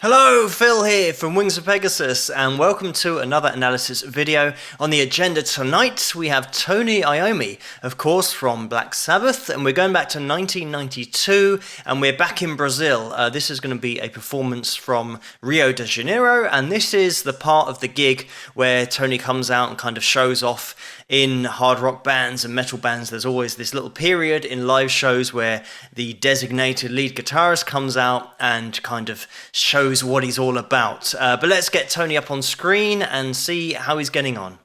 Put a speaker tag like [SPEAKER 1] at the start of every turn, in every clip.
[SPEAKER 1] Hello, Phil here from Wings of Pegasus, and welcome to another analysis video. On the agenda tonight, we have Tony Iommi, of course, from Black Sabbath, and we're going back to 1992, and we're back in Brazil. This is going to be a performance from Rio de Janeiro, and this is the part of the gig where Tony comes out and kind of shows off. In hard rock bands and metal bands, there's always this little period in live shows where the designated lead guitarist comes out and kind of shows what he's all about. But let's get Tony up on screen and see how he's getting on.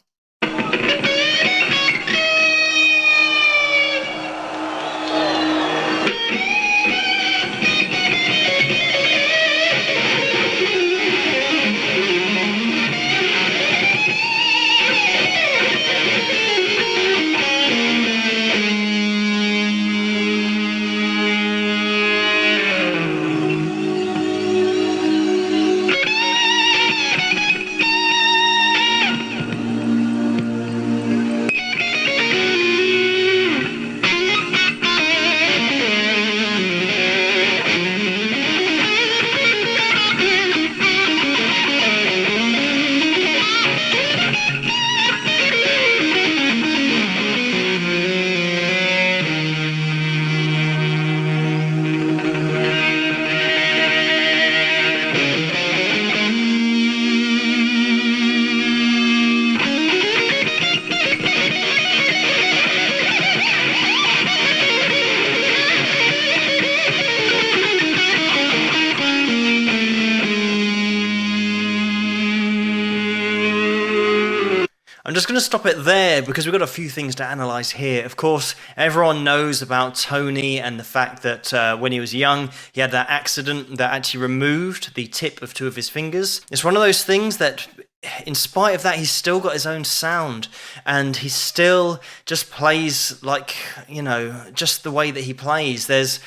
[SPEAKER 1] I'm just going to stop it there because we've got a few things to analyse here. Of course, everyone knows about Tony and the fact that when he was young, he had that accident that actually removed the tip of two of his fingers. It's one of those things that, in spite of that, he's still got his own sound and he still just plays like, just the way that he plays. There's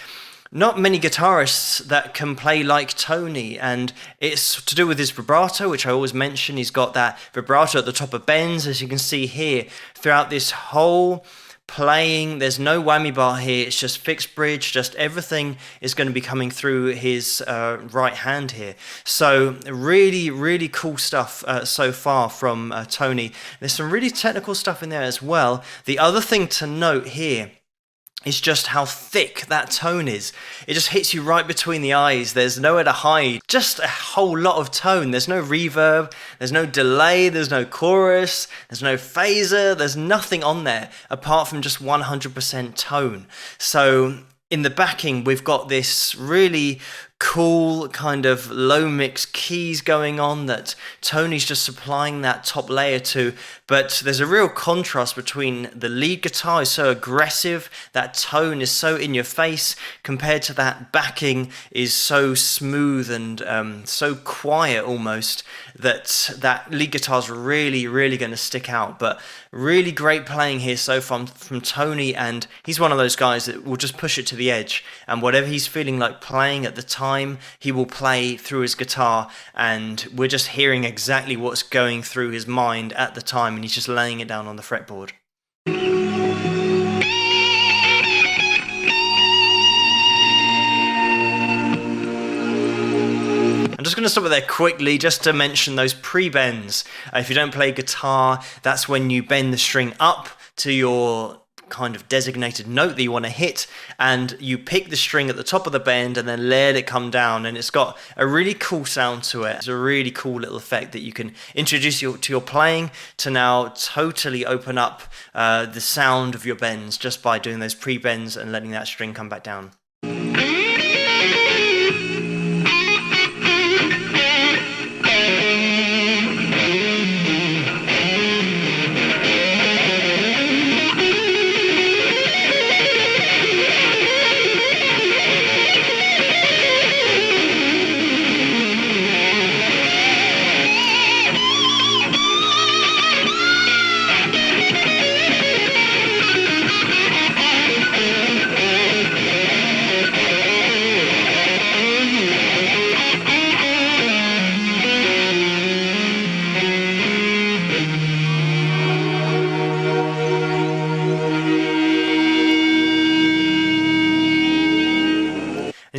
[SPEAKER 1] not many guitarists that can play like Tony, and it's to do with his vibrato, which I always mention. He's got that vibrato at the top of bends, as you can see here. Throughout this whole playing, there's no whammy bar here, it's just fixed bridge, just everything is going to be coming through his right hand here. So really, really cool stuff so far from Tony. There's some really technical stuff in there as well. The other thing to note here is just how thick that tone is. It just hits you right between the eyes. There's nowhere to hide. Just a whole lot of tone. There's no reverb, there's no delay, there's no chorus, there's no phaser, there's nothing on there apart from just 100% tone. So in the backing, we've got this really cool kind of low mix keys going on that Tony's just supplying that top layer to, but there's a real contrast between the lead guitar is so aggressive, that tone is so in your face, compared to that backing is so smooth and so quiet almost, that lead guitar's really, really going to stick out. But really great playing here so far from Tony, and he's one of those guys that will just push it to the edge, and whatever he's feeling like playing at the time, he will play through his guitar, and we're just hearing exactly what's going through his mind at the time, and he's just laying it down on the fretboard. I'm just going to stop it there quickly just to mention those pre-bends. If you don't play guitar, that's when you bend the string up to your kind of designated note that you want to hit, and you pick the string at the top of the bend and then let it come down, and it's got a really cool sound to it. It's a really cool little effect that you can introduce to your playing to now totally open up the sound of your bends just by doing those pre-bends and letting that string come back down.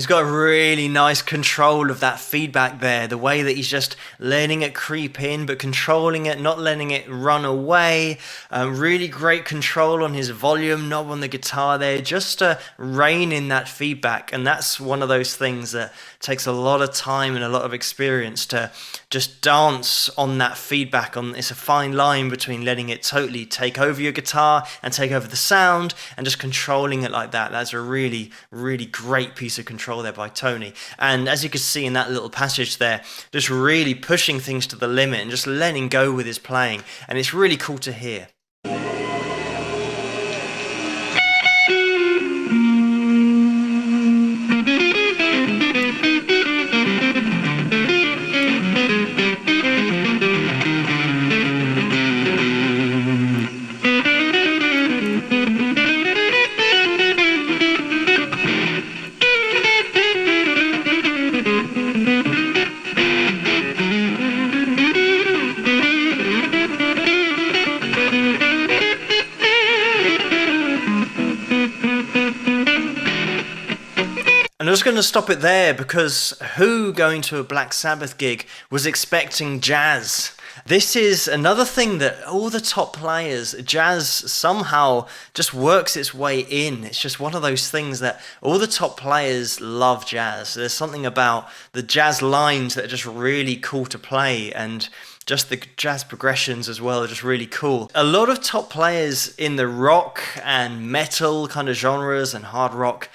[SPEAKER 1] got a really nice control of that feedback there. The way that he's just letting it creep in, but controlling it, not letting it run away. Really great control on his volume knob on the guitar there, just to rein in that feedback. And that's one of those things that takes a lot of time and a lot of experience to just dance on that feedback. It's a fine line between letting it totally take over your guitar and take over the sound and just controlling it like that. That's a really, really great piece of control there by Tony. And as you can see in that little passage there, just really pushing things to the limit and just letting go with his playing. And it's really cool to hear. I'm just going to stop it there because who going to a Black Sabbath gig was expecting jazz? This is another thing that all the top players, jazz somehow just works its way in. It's just one of those things that all the top players love jazz. There's something about the jazz lines that are just really cool to play, and just the jazz progressions as well are just really cool. A lot of top players in the rock and metal kind of genres and hard rock,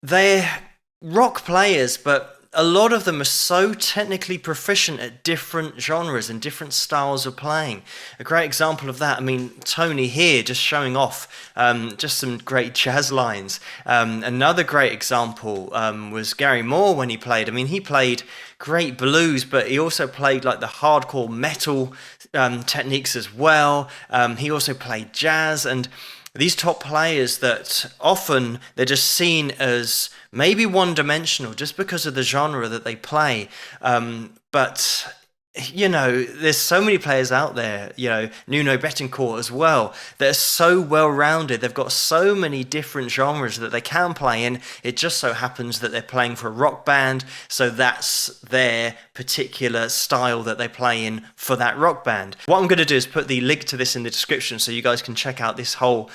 [SPEAKER 1] they're rock players, but a lot of them are so technically proficient at different genres and different styles of playing. A great example of that, I mean, Tony here just showing off just some great jazz lines. Another great example was Gary Moore when he played. I mean, he played great blues, but he also played like the hardcore metal techniques as well. He also played jazz, and these top players that often they're just seen as maybe one-dimensional just because of the genre that they play. But, you know, there's so many players out there, you know, Nuno Bettencourt as well, that are so well-rounded. They've got so many different genres that they can play in. It just so happens that they're playing for a rock band, so that's their particular style that they play in for that rock band. What I'm going to do is put the link to this in the description so you guys can check out this whole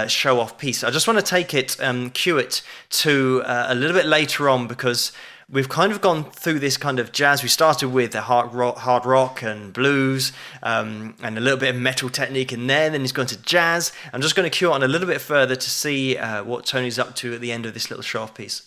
[SPEAKER 1] show-off piece. I just want to take it, cue it to a little bit later on, because we've kind of gone through this kind of jazz. We started with the hard rock and blues and a little bit of metal technique in there. Then he's gone to jazz. I'm just going to cue on a little bit further to see what Tony's up to at the end of this little show-off piece.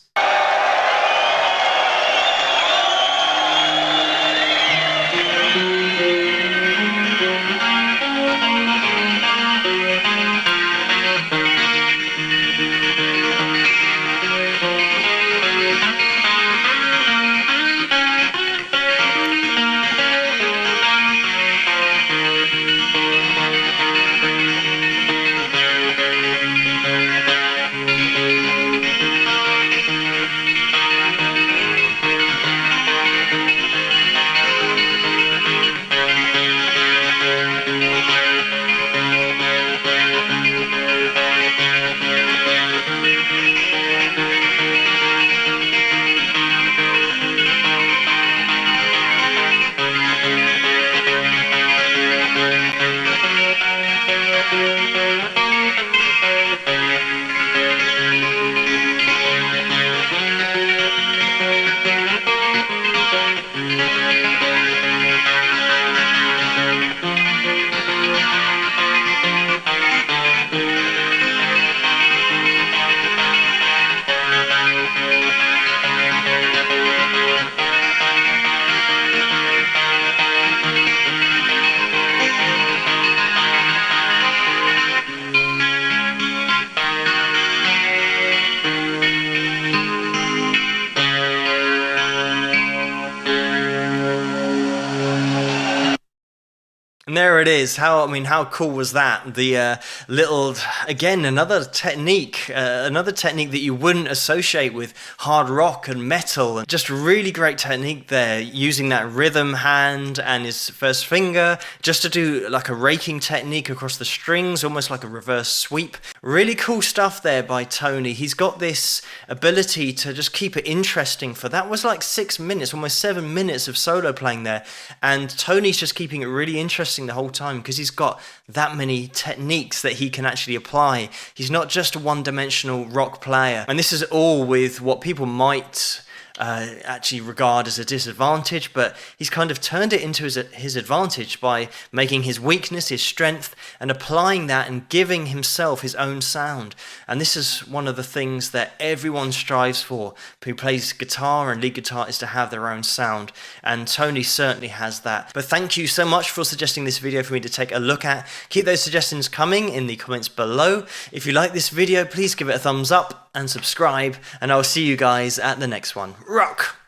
[SPEAKER 1] And there it is. How cool was that? The little, again, another technique that you wouldn't associate with hard rock and metal. And just really great technique there, using that rhythm hand and his first finger just to do like a raking technique across the strings, almost like a reverse sweep. Really cool stuff there by Tony. He's got this ability to just keep it interesting for that was like 6 minutes, almost 7 minutes of solo playing there. And Tony's just keeping it really interesting the whole time because he's got that many techniques that he can actually apply. He's not just a one-dimensional rock player. And this is all with what people might actually regard as a disadvantage, but he's kind of turned it into his advantage by making his weakness his strength and applying that and giving himself his own sound. And this is one of the things that everyone strives for who plays guitar and lead guitar, is to have their own sound, and Tony certainly has that. But thank you so much for suggesting this video for me to take a look at. Keep those suggestions coming in the comments below. If you like this video, please give it a thumbs up and subscribe, and I'll see you guys at the next one. Rock!